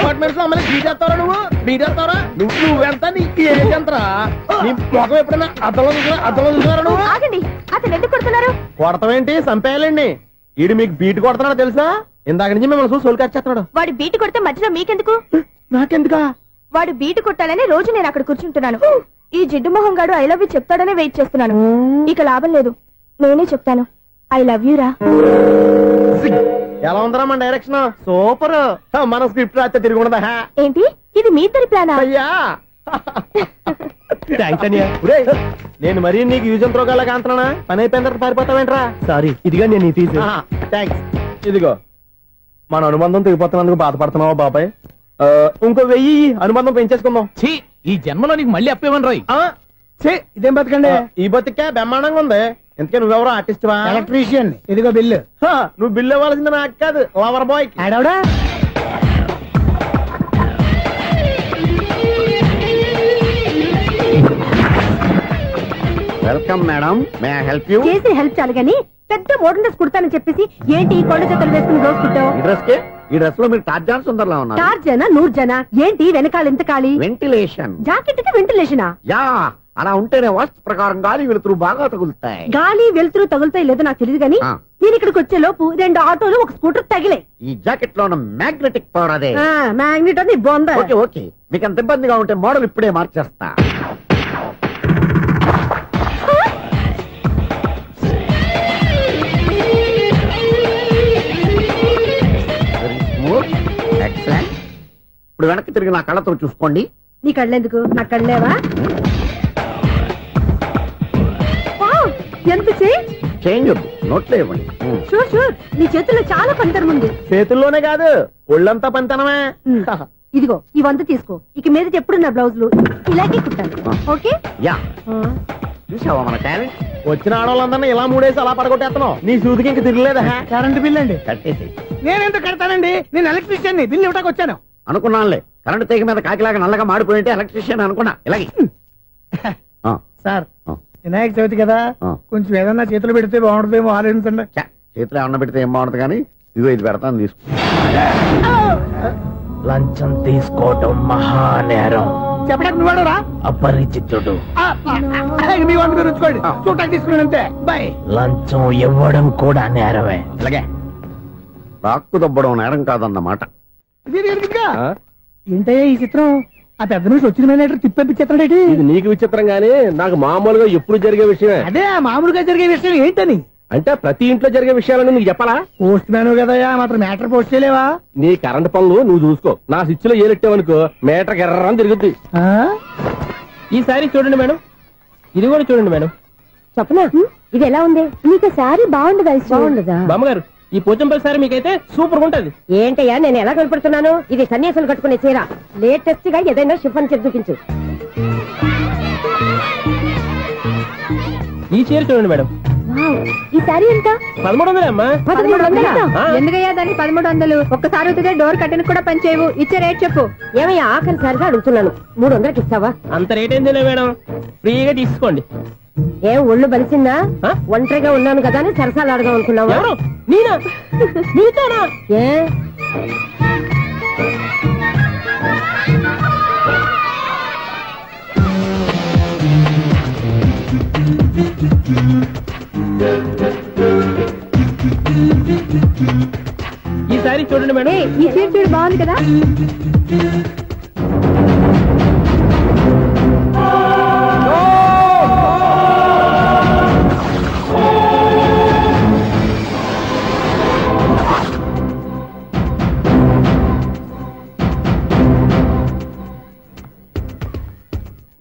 Apartments లో అమ్మని బీటేస్తావరా నువ్వెంత నీకు ఏంటంతరా నీ మొఖం ఎప్పుడైనా అర్థంలో చూసారా నువ్వు? ఆగండి, అతను ఎందుకు కొడుతున్నారు? కొడతావేంటి? చంపేయాలండి. ఈడు మీకు బీట్ కొడుతున్నాడు తెలుసా? ఇందాక నుంచి మిమ్మల్ని చూసి సోలు కచ్చేస్తున్నాడు. వాడు బీటు కొడితే మధ్యలో మీకెందుకు? నాకెందుకా? వాడు బీటు కొట్టాలని రోజు నేను అక్కడ కూర్చుంటున్నాను. ఈ జిడ్డు మొహం గాడు ఐ లవ్ యూ చెప్తాడనే వెయిట్ చేస్తున్నాను. ఇక లాభం లేదు, నేనే చెప్తాను ఐ లవ్ యూ రా. ఎలా ఉందరా మన డైరెక్షన్? సూపర్. మన స్క్రిప్ట్ రాస్తే తిరిగి ఉండదా? ఏంటి ఇది మీ ఇద్దరి ప్లానా? అయ్యా నేను మరీ నీకు యూజ్ అండ్ త్రోగాలా కాంతనా? పని అయిపోయిన తర్వాత పారిపోతావేంట్రా? సారీ, ఇదిగా నేను తీసి. థ్యాంక్స్. ఇదిగో మన అనుబంధం తెగిపోతున్నందుకు బాధపడుతున్నావా బాబాయ్? ఇంకో 1000 అనుబంధం పెంచేసుకుందాం. ఈ జన్మలో నీకు మళ్ళీ అప్పేమని రాయి. ఇదేం బతకండి? ఈ బతికే బ్రహ్మాండంగా ఉంది. ఎందుకే నువ్వెవరో ఆర్టిస్ట్ వా? ఎలక్ట్రీషియన్. ఇదిగో బిల్లు. నువ్వు బిల్లు ఇవ్వాల్సింది నాకు కాదు, లవర్ బాయ్. ఆడవడా? Welcome madam, may I help you? చేసి హెల్ప్ చాలు గానీ పెద్ద మోడల్ డ్రెస్ కుడతానని చెప్పేసి ఏంటి కొండ జతలు వేసుకుని రోజు కుట్టావు? ఈ డ్రెస్ లో మీరు టార్జాన్ సుందర్లా ఉన్నారు. 4 జన 100 జన ఏంటి వెనకాల ఎంత ఖాళీ? వెంటిలేషన్. జాకెట్ కి వెంటిలేషనా? యా, అలా ఉంటేనే వాస్తు ప్రకారం గాలి వెలుతురు బాగా తగులుతాయి. గాలి వెలుతురు తగులుతాయి లేదో నాకు తెలియదు గానీ నేను ఇక్కడికి వచ్చే లోపు 2 ఆటోలు 1 స్కూటర్ తగిలాయి. ఈ జాకెట్ లో ఉన్న మ్యాగ్నెటిక్ పవర్ అదే. మ్యాగ్నెట్ అని బొంద. ఓకే ఓకే, మీకు అంత ఇబ్బందిగా ఉంటే మోడల్ ఇప్పుడే మార్చేస్తా. ఇప్పుడు వెనక్కి తిరిగి నా కళ్ళతో చూసుకోండి. నీ కళ్ళెందుకు? నా కళ్ళేవా? ఎంత చేంజ్ వద్దు, నోట్లో ఇవ్వండి. షూర్ షూర్, నీ చేతుల్లో చాలా పనితనం ఉంది. చేతుల్లోనే కాదు, ఒళ్ళంతా పనితనమే. ఇదిగో ఈ 100 తీసుకో. ఇక మీద ఎప్పుడు నా బ్లౌజులు ఇలాగే కుట్టాను. ఓకే? యా. చూసావా మన టాలెంట్? వచ్చిన ఆడవాళ్ళందరినీ ఇలా మూడేసి అలా పడగొట్టేస్తున్నావు. నీ సూదికి ఇంక తిరగలేదా? కరెంట్ బిల్ అండి. కట్టేసి. నేనెందుకు కడతానండి? నేను ఎలక్ట్రీషియన్ ని. బిల్లు ఇవ్వడానికి వచ్చాను. అనుకున్నానులే, కరెంట్ తీగ మీద కాకిలాగా నల్లగా మాడిపోయింటే ఎలక్ట్రీషియన్ అనుకున్నా. ఇలాగే సార్, వినాయక చవితి కదా, కొంచెం ఏదన్నా చేతులు పెడితే బాగుంటుందేమో ఆలోచించండి. చేతిలో ఏమన్నా పెడితే ఏం బాగుంటుంది కానీ ఇదిగో ఇది పెడతాను, తీసుకో. లంచం తీసుకోవటం మహానేరం. చెప్పడానికి నువ్వాడరా? అపరిచితుడు. మీ వంట మీరు ఉంచుకోండి, చూడటానికి తీసుకున్నాను అంతే. బాయ్. లంచం ఇవ్వడం కూడా నేరమే. ఇలాగే రాక్కు దబ్బడం నేరం కాదన్నమాట. ఏంటయ్యా ఈ చిత్రం? ఆ పెద్ద నుంచి వచ్చిన మేనేటర్ తిప్పించేస్తాడేంటి? ఇది నీకు విచిత్రం గానీ నాకు మామూలుగా ఎప్పుడు జరిగే విషయమే. అదే మామూలుగా జరిగే విషయం ఏంటని? అంటే ప్రతి ఇంట్లో జరిగే విషయాలను నీకు చెప్పాలా? పోస్ట్ మ్యాన్ కదయ్యా, మాత్రం మ్యాటర్ పోస్ట్ చేయలేవా? నీ కరెంట్ పనులు నువ్వు చూసుకో. నా స్విచ్ లో ఏలెట్టావనుకో మీటర్ ఎర్రని తిరుగుద్ది. ఈసారి చూడండి మేడం, ఇది కూడా చూడండి మేడం. చెప్పనా? ఇది ఎలా ఉంది? నీకు సారీ బాగుండదా? బాగుండదా? బామ్మగారు, ఈ పోచంపల్లి సారీ మీకైతే సూపర్ ఉంటది. ఏంటయ్యా నేను ఎలా కనపడుతున్నాను? ఇది సన్యాసులు కట్టుకునే చీర. లేటెస్ట్ గా ఏదైనా షిఫాన్ చేసి చూపించు. ఈ చీర చూడండి మేడం. ఈ సారీ ఎంత? 1300 అమ్మా. 1300? ఎందుకయ్యా దాన్ని 1300? ఒక్కసారి అవుతుందే డోర్ కట్టెను కూడా పనిచేయవు. ఇచ్చే రేట్ చెప్పు. ఏమయ్యా ఆఖరిసారిగా అడుగుతున్నాను, 300కి ఇస్తావా? అంత రేట్ ఏంది మేడం, ఫ్రీగా తీసుకోండి. ఏం ఒళ్ళు బలిసిందా? ఒంటరిగా ఉన్నాను కదా అని సరసాలు అడగా అనుకున్నావా? నేనా? నీతోనా? ఏ ఈ సారీ చూడండి మేడం. ఈ చీర చూడు, బాగుంది కదా?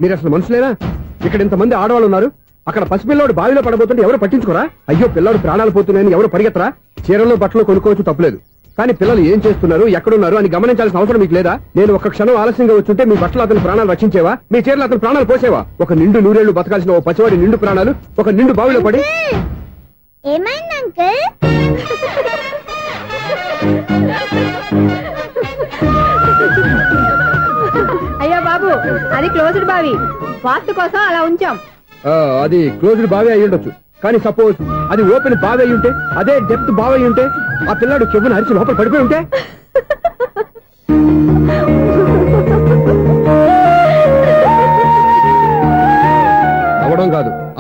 మీరు అసలు మనుషులేనా? ఇక్కడ ఇంతమంది ఆడవాళ్ళు ఉన్నారు, అక్కడ పసిపిల్లాడు బావిలో పడబోతుంటే ఎవరు పట్టించుకోరా? అయ్యో పిల్లాడు ప్రాణాలు పోతున్నాయని ఎవరు పరిగెత్తరా? చీరలు బట్టలు కొనుక్కోవచ్చు, తప్పలేదు. కానీ పిల్లలు ఏం చేస్తున్నారు, ఎక్కడున్నారు అని గమనించాల్సిన అవసరం మీకు లేదా? నేను ఒక్క క్షణం ఆలస్యంగా వచ్చుంటే మీ బట్టలు అతని ప్రాణాలు రక్షించేవా? మీ చీరలు అతని ప్రాణాలు పోసేవా? ఒక నిండు 100 ఏళ్లు బతకాల్సిన ఓ పసివాడి నిండు ప్రాణాలు ఒక నిండు బావిలో పడి. ఏమైంది అంకుల్? అయ్యో బాబు, అది క్లోజ్డ్ బావి, వాస్తు కోసం అలా ఉంచాం. అది క్లోజ్డ్ బావి అయి ఉండొచ్చు, కానీ సపోజ్ అది ఓపెన్ బావి అయి ఉంటే, అదే డెప్త్ బావి అయి ఉంటే, ఆ పిల్లాడు చెవును అరిచి లోపల పడిపోయి ఉంటే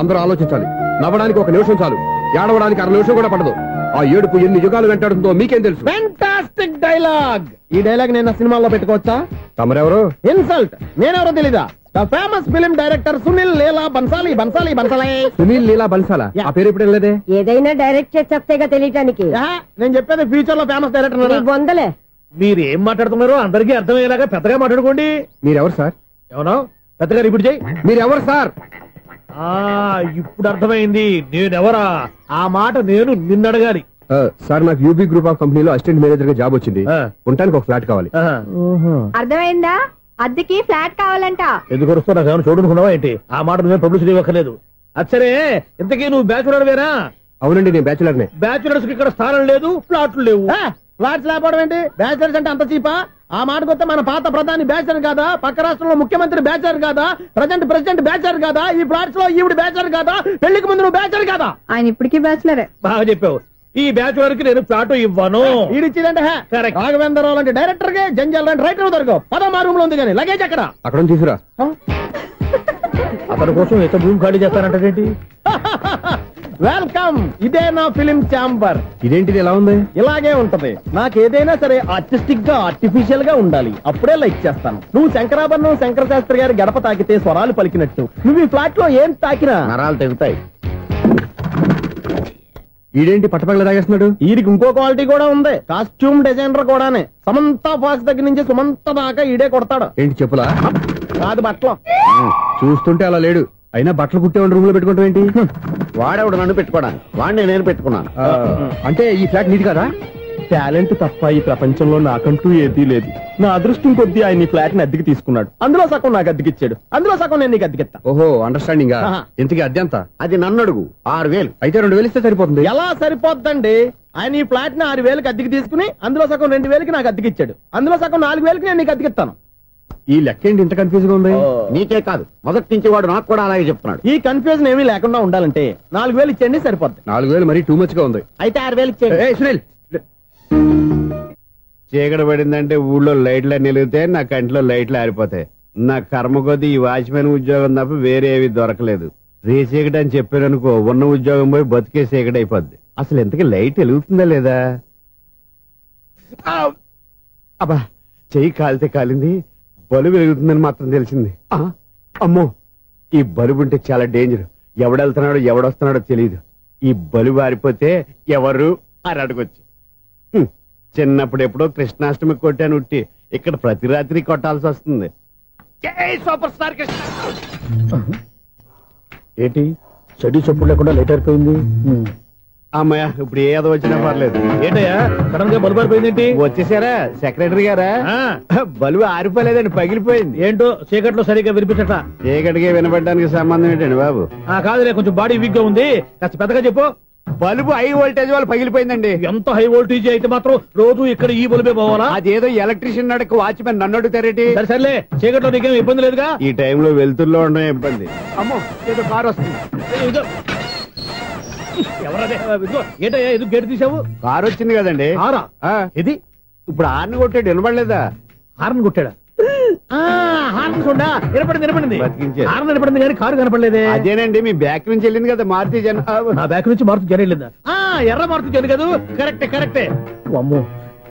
అందరూ ఆలోచించాలి. నవ్వడానికి 1 నిమిషం చాలు, ఏడవడానికి 1/2 నిమిషం కూడా పడదు. ఆ ఏడుపు ఎన్ని యుగాలు వెంటాడుతుందో మీకేం తెలుసు? Fantastic dialogue. ఈ డైలాగ్ నేను సినిమాలో పెట్టుకోవచ్చా? తమరెవరు? ఇన్సల్ట్. నేనెవరో తెలీదా? The famous film director Sunil Leela Bhansali. Sunil Leela బన్సాలా? ఆ పేరు ఎప్పుడు లేదే. ఏదైనా డైరెక్ట్ చేసి చెప్తేగా తెలియటానికి. నేను చెప్పేది ఫ్యూచర్ లో ఫేమస్ డైరెక్టర్. బొందలే. మీరు ఏం మాట్లాడుతున్నారో అందరికీ అర్థమయ్యేలాగా పెద్దగా మాట్లాడుకోండి. మీరెవరు సార్? ఎవరో పెద్దగా రిపీట్ చేయి. మీరెవరు సార్? ఇప్పుడు అర్థమైంది నేనెవరా. ఆ మాట నేను నిన్నడగాలి. సార్, నాకు యూబీ గ్రూప్ ఆఫ్ కంపెనీలో అసిస్టెంట్ మేనేజర్ గా జాబ్ వచ్చింది. ఉండటానికి ఒక ఫ్లాట్ కావాలి. అర్థమైందా? అద్దెకి ఫ్లాట్ కావాలంట. ఎందుకు వస్తున్నా ఏమైనా చూడనుకున్నావా ఏంటి? ఆ మాట నువ్వే పబ్లిసిటీ ఇవ్వక్కర్లేదు. అచ్చరే, ఇంతకీ నువ్వు బ్యాచులర్ వేరా? అవునండి, నేను బ్యాచులర్ నే. బ్యాచులర్స్ కి ఇక్కడ స్థానం లేదు, ఫ్లాట్లు లేవు. ఫ్లాట్స్ లేకపోవడం ఏంటి? బ్యాచులర్స్ అంటే అంత చీపా? ఆ మాటకొస్తే మన పాత ప్రధాని బ్యాచర్ కాదా? పక్క రాష్ట్రంలో ముఖ్యమంత్రి బ్యాచర్ కాదా? ప్రెసిడెంట్ బ్యాచర్ కాదా? ఈ ఫ్లాట్స్ లో ఈవిడ బ్యాచర్ కాదా? పెళ్లికి ముందు నువ్వు బ్యాచర్ కాదా? ఆయన ఇప్పటికీ బ్యాచులరే. బాగా చెప్పావు. ఈ బ్యాచులర్ కి నేను ఫ్లాట్ ఇవ్వను. ఈడిచ్చిందంటే రాఘవేంద్రరావు లాంటి డైరెక్టర్ కి, జంజాల్ లాంటి రైటర్ దొరకవు. 10 రూమ్ లో ఉంది కానీ లగేజ్ అక్కడ. అక్కడ తీసుకురా. అతని కోసం ఎంత భూమి ఖాళీ చేస్తానంటే వెల్కమ్. ఇదే నా ఫిలిం ఛాంబర్. ఇదేంటిది ఎలా ఉంది? ఇలాగే ఉంటది. నాకు ఏదైనా సరే ఆర్టిస్టిక్ గా, ఆర్టిఫిషియల్ గా ఉండాలి. అప్పుడే లైక్ చేస్తాను. నువ్వు శంకరాభరణం శంకర శాస్త్రి గారి గడప తాకితే స్వరాలు పలికినట్టు నువ్వు ఈ ఫ్లాట్ లో ఏం తాకినా నరాలు తెగుతాయి. ఈడేంటి పట్టపగల తాగేస్తున్నాడు? వీడికి ఇంకో క్వాలిటీ కూడా ఉంది. కాస్ట్యూమ్ డిజైనర్ కూడానే. సమంత ఫాక్స్ దగ్గర నుంచి సుమంత దాకా ఈడే కొడతాడు. ఏంటి చెప్పులా? కాదు, బట్టలు. చూస్తుంటే అలా లేడు. అయినా బట్టలు కుట్టేవాడి రూమ్ లో పెట్టుకుంటాం ఏంటి? వాడేవాడు నన్ను పెట్టుకోవడానికి, వాడిని నేను పెట్టుకున్నాను. అంటే ఈ ఫ్లాట్ నీది కదా? టాలెంట్ తప్ప ఈ ప్రపంచంలో నాకంటూ ఏదీ లేదు. నా అదృష్టం కొద్దీ ఆయన ఈ ఫ్లాట్ ని అద్దెకి తీసుకున్నాడు. అందులో సగం నాకు అద్దెకిచ్చాడు, అందులో సగం నేను నీకు అద్దెకిస్తా. ఓహో, అండర్స్టాండింగ్. ఇంతకీ అద్దె ఎంత? అది నన్ను అడుగు. 6000. అయితే 2000 ఇస్తే సరిపోతుంది. ఎలా సరిపోద్దండి? ఆయన ఈ ఫ్లాట్ ని 6000కి అద్దెకి తీసుకుని అందులో సగం 2000కి నాకు అద్దెకిచ్చాడు, అందులో సగం 4000కి నేను నీకు అద్దెకిస్తాను. ఈ లెక్క ఏంటి ఇంత కన్ఫ్యూజ్ గా ఉంది? నీకే కాదు, మొదటి నుంచి వాడు నాకు కూడా అలాగే చెప్తున్నాడు. ఈ కన్ఫ్యూజన్ ఏమీ లేకుండా ఉండాలంటే 4000 ఇచ్చేయండి, సరిపోద్ది. 4000 మరీ టూ మచ్ గా ఉంది. అయితే 6000 ఇచ్చేయండి. సునీల్, చీకటి పడిందంటే ఊళ్ళో లైట్లు అన్ని వెలిగితే నా కంటిలో లైట్లు ఆరిపోతాయి. నా కర్మ కొద్దీ ఈ వాచ్మెన్ ఉద్యోగం తప్ప వేరే ఏవి దొరకలేదు. రేచీకటి అని చెప్పారనుకో, ఉన్న ఉద్యోగం పోయి బతికే చీకటి అయిపోద్ది. అసలు ఇంతకీ లైట్ వెలుగుతుందా లేదా? అబ్బా, చెయ్యి కాలితే కాలింది, బలుబు వెలుగుతుందని మాత్రం తెలిసింది. అమ్మో, ఈ బలుబు ఉంటే చాలా డేంజర్. ఎవడెళ్తున్నాడో ఎవడొస్తున్నాడో తెలియదు. ఈ బలుబు ఆరిపోతే ఎవరు అని అడగొచ్చు. చిన్నప్పుడు ఎప్పుడో కృష్ణాష్టమి కొట్టాను ఉట్టి, ఇక్కడ ప్రతి రాత్రి కొట్టాల్సి వస్తుంది. Super star Krishna. ఏంటి చెడు చెప్పుడు లేకుండా లేట్ అయిపోయింది? అమ్మయ్య, ఇప్పుడు ఏదో వచ్చినా పర్లేదు. ఏంటయ్యా సడన్ గా బలుపు ఆరిపోయింది? వచ్చేసారా సెక్రటరీ గారా? బలుబు ఆరిపోలేదండి, పగిలిపోయింది. ఏంటో చీకట్లో సరిగ్గా వినిపించట. చీకటిగా వినపడడానికి సంబంధం ఏంటండి బాబు? కాదులే, కొంచెం బాడీ వీక్ గా ఉంది, కాస్త పెద్దగా చెప్పు. బల్బు హై వోల్టేజ్ వాళ్ళు పగిలిపోయిందండి. ఎంత హై వోల్టేజ్ అయితే మాత్రం రోజు ఇక్కడ ఈ బల్బే పోవాలా? అదేదో ఎలక్ట్రీషియన్ అడగ వాచ్మెన్ నన్ను అడుగుతారేటి? సర్లే, చీకట్లో నీకేం ఇబ్బంది లేదుగా? ఈ టైంలో వెళ్తుల్లో ఉండడం ఇబ్బంది. అమ్మో, ఏదో కారు వస్తుంది. ఎవరదే? ఏంటయ్యా ఎందుకు గేటు తీసావు? కారు వచ్చింది కదండి. కారా? ఇది ఇప్పుడు హార్న్ కొట్టాడు, వినపడలేదా? హార్న్ కొట్టాడా? హార్న్ చూడా వినపడింది. బతికించాడు. హార్న్ వినపడింది కానీ కారు కనపడలేదే. అదేనండి, మీ బ్యాక్ నుంచి వెళ్ళింది కదా మారుతి జన. నా బ్యాక్ నుంచి మారుతి జన వెళ్ళిందా? ఎర్ర మారుతి జన కదా? కరెక్టే. అమ్మో,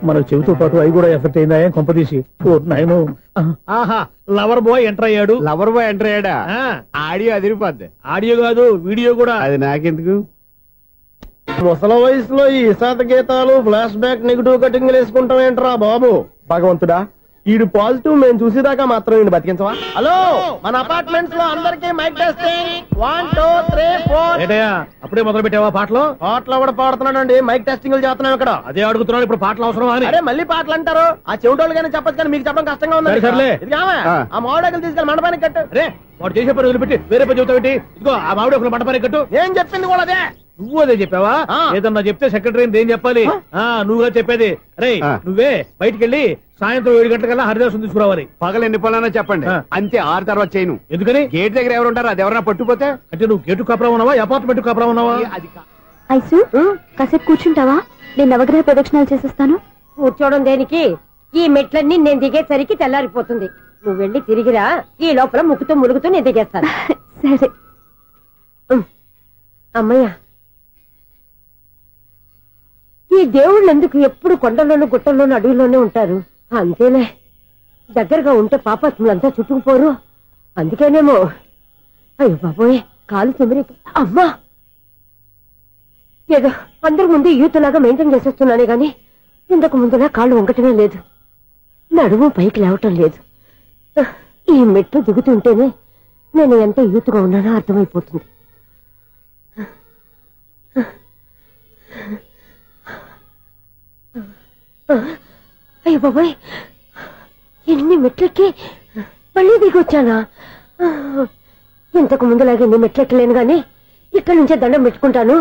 మన చెవితో పాటు అవి కూడా ఎఫెక్ట్ అయిందా కొంపదీసి? నాయను. ఆహా, లవర్ బాయ్ ఎంటర్ అయ్యాడు. లవర్ బాయ్ ఎంటర్ అయ్యాడా? ఆడియో అదిరిపోద్ది. ఆడియో కాదు, వీడియో కూడా. అది నాకెందుకు? ముసల వయసులో ఈ ఇసాత గీతాలు, ఫ్లాష్ బ్యాక్, నెగిటివ్ కటింగ్ వేసుకుంటాం ఏంట్రా బాబు? భగవంతుడా, ఈడు పాజిటివ్ మేము చూసేదాకా మాత్రం ఈయన బతికించవా? హలో, మన అపార్ట్మెంట్స్ లో అందరికీ మైక్ టెస్టింగ్. 1 2 3 4. ఏంటయ్యా అప్పుడే మొదలు పెట్టావా పాటలు? పాటలు కూడా పాడుతున్నాడు, మైక్ టెస్టింగ్ చేస్తున్నాం ఇక్కడ. అదే అడుగుతున్నాడు, ఇప్పుడు పాటలు అవసరమా అని. అరే మళ్ళీ పాటలు అంటారు, ఆ చెవిటోళ్ళు కానీ చెప్పచ్చు, కానీ మీకు చెప్పడం కష్టంగా ఉంది. సర్లే, ఆ మామిడాకులు తీసుకెళ్ళి మండపానికి కట్టు. రే, వాడు చేసే పని వదిలిపెట్టి వేరే పని చెబుతావు. ఇదిగో ఆ మామిడాకులు మండపానికి కట్టు. ఏం చెప్పింది కూడా అదే. నువ్వు అదే చెప్పావా? ఏదన్నా చెప్తే సెక్రటరీ ఏం చెప్పాలి? నువ్వుగా చెప్పేది. రే, నువ్వే బయటికి వెళ్ళి సాయంత్రం 7 గంటలకల్లా హరిదాసం తీసుకురావాలి. పగలు ఎన్ని పనులన్నా చెప్పండి, అంతే. 6 తర్వాత చేయను. ఎందుకని? గేట్ దగ్గర ఎవరు ఉంటారు, అది ఎవరన్నా పట్టుపోతే. అంటే నువ్వు గేటు కాపురా ఉన్నావా, అపార్ట్మెంట్ కాపురా ఉన్నావా? ఐసు, కాసేపు కూర్చుంటావా? నేను నవగ్రహ ప్రదక్షిణాలు చేసేస్తాను. కూర్చోవడం దేనికి? ఈ మెట్లన్నీ నేను దిగేసరికి తెల్లారిపోతుంది. నువ్వు వెళ్ళి తిరిగిరా, ఈ లోపల ముక్కుతూ ములుగుతూ నేను దిగేస్తాను. సరే. అమ్మయ్య, ఈ దేవుళ్ళు ఎందుకు ఎప్పుడు కొండల్లోనూ గుట్టల్లోనూ అడవిలోనే ఉంటారు? అంతేలే, దగ్గరగా ఉంటే పాపాత్ములంతా చుట్టుకుపోరు. అందుకేనేమో. అయ్యో బాబోయ్, కాలు తిమిరి. అమ్మా, ఏదో అందరి ముందు యూత్లాగా మెయింటైన్ చేసేస్తున్నానే గాని ఇంతకు ముందులా కాళ్ళు వంకటమే లేదు, నడుము పైకి లేవటం లేదు. ఈ మెట్లు దిగుతుంటేనే నేను ఎంత యూత్గా ఉన్నానో అర్థమైపోతుంది. అయ్యో బాబాయ్, ఎన్ని మెట్లెక్కి మళ్ళీ దిగొచ్చానా? ఇంతకు ముందులాగే ఎన్ని మెట్లెక్కలేను గాని ఇక్కడి నుంచే దండం పెట్టుకుంటాను.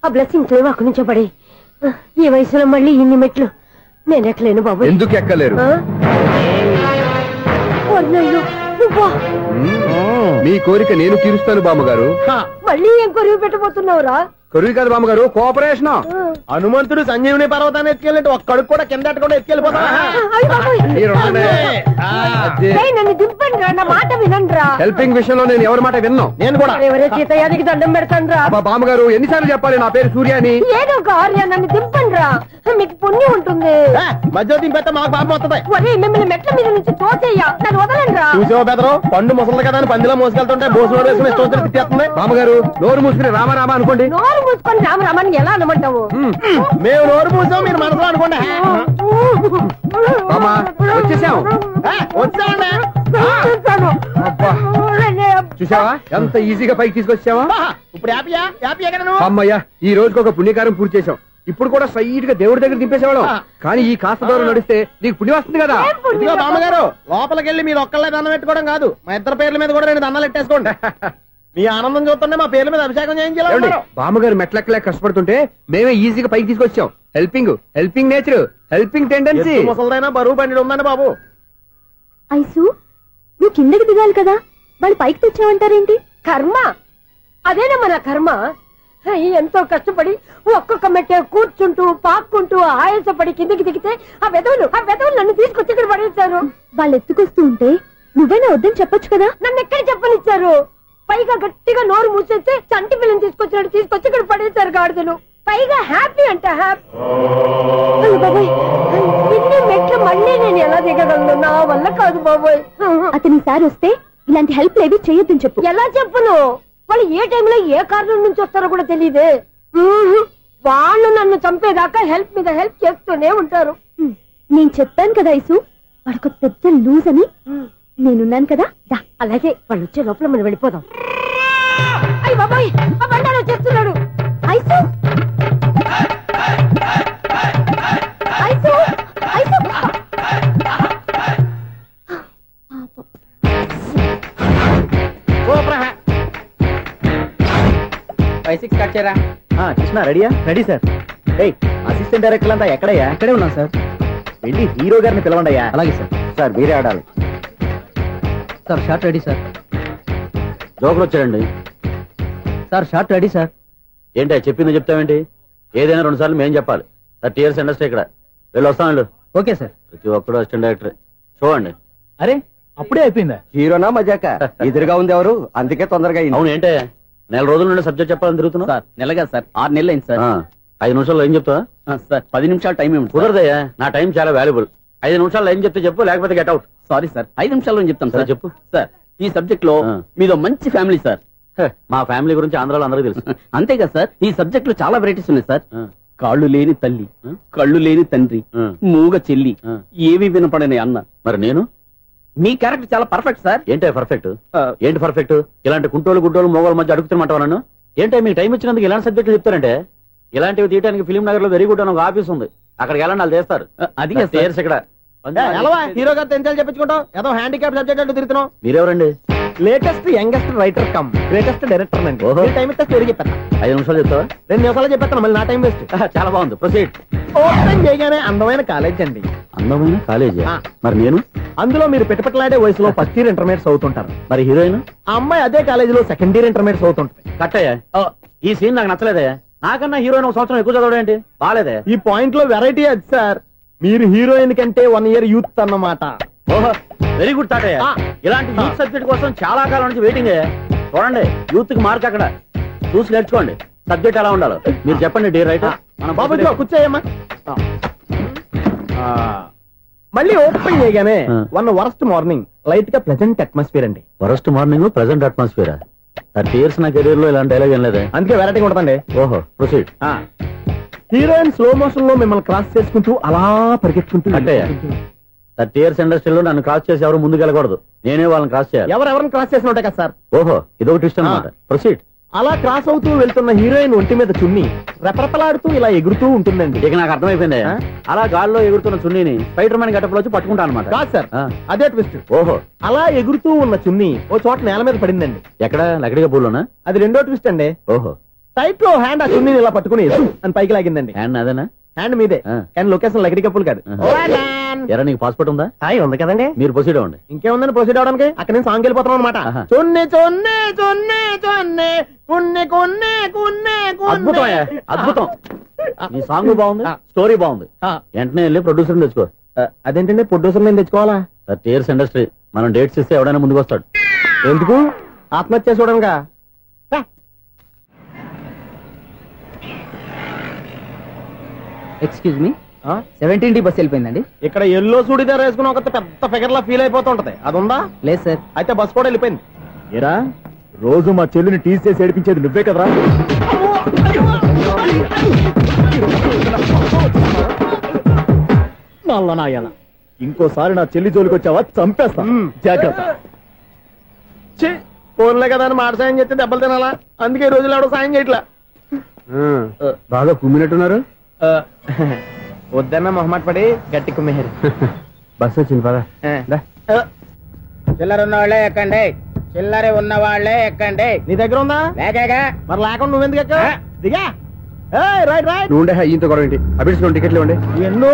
ఆ బ్లెస్సింగ్స్ లేవు అక్కడి నుంచే పడి. ఈ వయసులో మళ్ళీ ఇన్ని మెట్లు నేను ఎక్కలేను బాబు. ఎందుకు ఎక్కలేరు? మీ కోరిక నేను తీరుస్తాను బామ్మగారు. మళ్ళీ ఏం కొరివి పెట్టబోతున్నావురా? కొరివి కాదు బామ్మగారు, కోఆపరేషన్. హనుమంతుడు సంజీవుని పర్వతాన్ని ఎత్తుకెళ్ళినట్టు ఒక్కడికి కూడా కింద కూడా ఎత్తుకెళ్ళిపోతా. నన్ను దింపండి రా, నా మాట వినండి రా. హెల్పింగ్ విషయంలో నేను ఎవరి మాట విన్నాను. నేను కూడా ఎవరే సీతయ్యానికి దండం పెడతాను రా. బామ్మగారు ఎన్నిసార్లు చెప్పాలి నా పేరు సూర్యాని? ఏదో ఒక ఆర్య, నన్ను దింపండి రా, మీకు పుణ్యం ఉంటుంది. మధ్య దింపేస్తే మాకు పాపం వస్తుంది. మిమ్మల్ని మెట్ల మీద నుంచి తోసేయ్యా, నన్ను వదలండి రా. చూసావో బెదరు, పండు ముసలి కదా అని పందిలో మోసుకెళ్తుంటే బోసులో వేసుకుని ఇష్టం తిట్టేస్తుంది. బామ్మగారు నోరు మూసుకుని రామారామ అనుకోండి. నోరు మూసుకొని రామరామని ఎలా అనమంటావు? మేము నోరు మూసాం, మీరు మనసులో అనుకోండి. వచ్చేసాం. వచ్చామండి. అబ్బా, చూసావా ఎంత ఈజీగా పైకి తీసుకొచ్చావా? ఇప్పుడు హ్యాపీయా? హ్యాపీయా కదా నువ్వు? అమ్మయ్యా, ఈ రోజుకి ఒక పుణ్యకారం పూర్తి చేసాం. ఇప్పుడు కూడా స్ట్రైట్ గా దేవుడి దగ్గర దింపేసేవాళ్ళం. కానీ ఈ కాస్త దూరం నడిస్తే నీకు పుణ్యం వస్తుంది కదా. ఇదిగో బామ్మగారు, లోపలికి వెళ్ళి మీరు ఒక్కళ్ళే దండం పెట్టుకోవడం కాదు, మా ఇద్దరు పేర్ల మీద కూడా 2 దండాలు ఎట్టేసుకోండి. మీ ఆనందం చూస్తుంటే మా పేర్ల మీద అభిషేకం చేయించాలి. బామ్మగారు మెట్లెక్కలే కష్టపడుతుంటే మేమే ఈజీగా పైకి తీసుకొచ్చాం. Helping nature, helping tendency. ముసలిదైనా బరువు బండి ఉందండి బాబు. ఐసు, నువ్వు కిందకి దిగాలి కదా, వాళ్ళు పైకి తెచ్చావంటారేంటి? కర్మ అదేనా మన కర్మ. ఎంతో కష్టపడి ఒక్కొక్క మెట్టే కూర్చుంటూ పాక్కుంటూ ఆయాసపడి కిందికి దిగితే ఆ వెధవులు నన్ను తీసుకొచ్చి ఇక్కడ పడేశారు. వాళ్ళు ఎత్తుకొస్తూ ఉంటే నువ్వేనా వద్దని చెప్పొచ్చు కదా. నన్ను ఎక్కడ చెప్పనిచ్చారు? పైగా గట్టిగా నోరు మూసేస్తే చంటి పిల్లని తీసుకొచ్చినట్టు తీసుకొచ్చి ఇక్కడ పడేశారు గాడిదలు. పైగా హ్యాపీ అంట హ్యాపీ. బాబోయ్, ఇన్ని మెట్లు మళ్ళీ నేను ఎలా దిగగలను? నా వల్ల కాదు బాబోయ్. అతని సారి వస్తే ఇలాంటి హెల్ప్ లేవి చేయొద్దని చెప్పు. ఎలా చెప్పును? వాళ్ళు ఏ టైంలో ఏ కారణం నుంచి వస్తారో కూడా తెలియదే. వాళ్ళు నన్ను చంపేదాకా హెల్ప్ మీద హెల్ప్ చేస్తూనే ఉంటారు. నేను చెప్పాను కదా ఐసు, వాడికి పెద్ద లూజ్ అని. నేనున్నాను కదా. అలాగే వాళ్ళు వచ్చే లోపల మనం వెళ్ళిపోదాం. అయ్య బాబాయ్, ఆ బండారు వచ్చేస్తున్నాడు. Ice, ice, ice. 5-6 స్టార్ట్ చేయరా. కృష్ణ రెడీయా? Ready sir. అసిస్టెంట్ డైరెక్టర్ అంతా ఎక్కడయ్యా? ఇక్కడే ఉన్నాం సార్. వెళ్ళి హీరో గారిని పిలవండి అయ్యా. అలాగే సార్. సార్ మీరే ఆడాలి sir. Short ready sir. Joker వచ్చాడండి సార్. Short ready sir. ఏంటి చెప్పింది చెప్తావేంటి? ఏదైనా 2 సార్లు మేం చెప్పాలి. 30 years ఇండస్ట్రీ ఇక్కడ. వెళ్ళి వస్తాను. Okay sir. ప్రతి ఒక్కడు అసిస్టెంట్ డైరెక్టర్. చూడండి. అరే అప్పుడే అయిపోయిందా? హీరోనా మజాక? ఎదురుగా ఉంది ఎవరు, అందుకే తొందరగా అయింది. అవును, ఏంటే 4 రోజుల నుండి సబ్జెక్ట్ చెప్పాలని తిరుగుతున్నా సార్. నెలగా సార్, 6 నెలలు అయింది సార్. 5 నిమిషాల్లో ఏం చెప్తా సార్? 10 నిమిషాలు టైం ఏమి కుదరదయ్యా, నా టైం చాలా వాల్యుబుల్. 5 నిమిషాల్లో ఏం చెప్తే చెప్పు, లేకపోతే గెట్ అవుట్. సారీ సార్, 5 నిమిషాల్లో చెప్తాం సార్. చెప్పు సార్, ఈ సబ్జెక్ట్ లో మీదో మంచి ఫ్యామిలీ సార్. మా ఫ్యామిలీ గురించి ఆంధ్రాలో అందరికీ తెలుసు. అంతేగా సార్, ఈ సబ్జెక్ట్ లో చాలా వెరైటీస్ ఉన్నాయి సార్. కాళ్ళు లేని తల్లి, కళ్ళు లేని తండ్రి, మూగ చెల్లి, ఏవి వినపడని అన్న. మరి నేను మీ క్యారెక్టర్ చాలా పర్ఫెక్ట్ సార్. ఏంటే పర్ఫెక్ట్? ఏంటి పర్ఫెక్ట్? ఇలాంటి కుంటోలు గుడ్డోలు మోగోళ్ళ మధ్య అడుగుతున్నమాట నన్ను. ఏంటో మీకు టైం ఇచ్చినందుకు ఇలాంటి సబ్జెక్టులు చెప్తారంటే, ఇలాంటివి తీయడానికి ఫిలిం నగర్ లో వెరీ గుడ్ అని ఒక ఆఫీస్ ఉంది, అక్కడికి వెళ్ళండి, వాళ్ళు చేస్తారు. అది ఇక్కడ హీరో గారు తెంచాలి చెప్పించుకుంటాం, ఏదో హ్యాండిక్యాప్ సబ్జెక్ట్ అంటూ తిరుగుతున్నాం. మీరెవరండి? Latest youngest writer cum greatest director అండి. టైం ఇస్తే స్టోరీ చెప్పేస్తా. 5 నిమిషాలు చెప్తావా? 2 నిమిషాలు చెప్పేస్తాను, మళ్ళీ నా టైం వేస్ట్. చాలా బాగుంది, ప్రొసీడ్. ఓపెన్ చేయగానే అందమైన కాలేజ్ అండి. అందమైన కాలేజీ? మరి నేను అందులో మీరు పెట్టుపట్లాడే వయసులో ఫస్ట్ ఇయర్ ఇంటర్మీడియట్స్ అవుతుంటారు. మరి హీరోయిన్? ఆ అమ్మాయి అదే కాలేజీలో సెకండ్ ఇయర్ ఇంటర్మీడియట్స్ అవుతుంటాయి. కట్టయ్యా, ఈ సీన్ నాకు నచ్చలేదయ్యా. నాకన్నా హీరోయిన్ 1 సంవత్సరం ఎక్కువ చదవడం ఏంటి? బాలేదే. ఈ పాయింట్ లో వెరైటీ అది సార్, మీరు హీరోయిన్ కంటే 1 year యూత్ అన్నమాట. ఓహో, వెరీ గుడ్ థాట్ అయ్యా. ఇలాంటి యూత్ సబ్జెక్ట్ కోసం చాలా కాలం నుంచి వెయిటింగ్. చూడండి, యూత్ కి మార్క్ అక్కడ. చూసి నేర్చుకోండి సబ్జెక్ట్ ఎలా ఉండాలో మీరు చెప్పండి డి రైటర్ బాబు ఇదిగో కూర్చోయమ్మా మళ్ళీ ఓపెన్ చేయగానే వన్ వరస్ట్ మార్నింగ్ లైట్ గా ప్లెజెంట్ అట్మాస్ఫియర్ అండి. First morning present atmosphere 30 years నా కెరీర్ లో ఇలాంటి డైలాగ్ ఏం లేదే. అందుకే వెరైటీగా ఉంటుందండి. ఓహో ప్రొసీడ్. హీరోయిన్ స్లో మోషన్ లో మిమ్మల్ని క్రాస్ చేసుకుంటూ అలా పరిగెత్తుకుంటూ అంటే 30 years ఇండస్ట్రీలో నన్ను క్రాస్ చేసి ఎవరు ముందుకు వెళ్ళకూడదు, నేనే వాళ్ళని క్రాస్ చేయాలి. ఎవరెవరిని క్రాస్ చేసిన ఉంటాయి కదా సార్. ఓహో ఇదొక ట్విస్ట్ అన్నమాట. ప్రొసీడ్. అలా క్రాస్ అవుతూ వెళ్తున్న హీరోయిన్ ఒంటి మీద చున్ని రెపరెపలాడుతూ ఇలా ఎగురుతూ ఉంటుందండి. ఇక నాకు అర్థమైపోయింది. అలా గాల్లో ఎగురుతున్న చున్నీని స్పైడర్ మ్యాన్ గెటప్ లో వచ్చి పట్టుకుంటా అనమాట. కాదు సార్, అదే ట్విస్ట్. ఓహో అలా ఎగురుతూ ఉన్న చున్ని ఓ చోట నేల మీద పడిందండి. ఎక్కడ లకడిగా పూలోనా? అది రెండో ట్విస్ట్ అండి. ఓహో టైట్ లో హ్యాండ్ ఆ చున్నీని ఇలా పట్టుకుని అని పైకి లాగిందండి. హ్యాండ్ అదేనా? హ్యాండ్ మీదే కానీ లొకేషన్ లకడి కప్పులు కాదు. ఎరా నీకు పాస్పోర్ట్ ఉందా? ఉంది కదండి. మీరు ప్రొసీడ్ అవ్వండి. ఇంకేముందని ప్రొసీడ్ అవడానికి అక్కడ నేను సాంగ్ వెళ్ళిపోతున్నాం అనమాట. చున్ని చున్ని చున్ని చున్ని కున్ని కున్ని కున్ని అద్భుతం అద్భుతం. ఈ సాంగ్ బాగుంది, స్టోరీ బాగుంది. వెంటనే వెళ్ళి ప్రొడ్యూసర్ తెచ్చుకో. అదేంటండి ప్రొడ్యూసర్ నేను తెచ్చుకోవాలా? 30 years ఇండస్ట్రీ, మనం డేట్స్ ఇస్తే ఎవడైనా ముందుకు వస్తాడు. ఎందుకు? ఆత్మహత్య చూడనుగా. Excuse me, 17D bus వెళ్ళిపోయిందండి. ఇక్కడ ఎల్లో చూడిదార్ వేసుకుని ఒక పెద్ద ఫిగర్ లా ఫీల్ అయిపోతుంటది, అది ఉందా? లేదు సార్. అయితే బస్ కూడా వెళ్ళిపోయింది. ఏరా రోజు మా చెల్లిని టీస్ చేసి ఏడిపించేది నువ్వే కదరా? నాయన ఇంకోసారి నా చెల్లి జోలికి వచ్చావా చంపేస్తా, జాగ్రత్త. ఫోన్లే కదా అని మాట సాయం చేస్తే దెబ్బలు తినాలా? అందుకే ఈ రోజులు ఎవడో సాయం చేయట్లా. బాగా కుమ్మినట్టున్నారు. వద్దన్న మొహమాట పడి గట్టి కుమ్మేరు. బస్ వచ్చింది పద. చిల్లర ఉన్న వాళ్ళే ఎక్కండి, చిల్లర ఉన్న వాళ్ళే ఎక్కండి. నీ దగ్గర ఉందా? లేకగా మరి లేకుండా నువ్వెందుకు ఎక్క? దిగా. Right right. నువ్వు ఉండే ఇంత గొడవ ఏంటి? అభిడ్స్ టికెట్లు ఇవ్వండి. ఎన్నో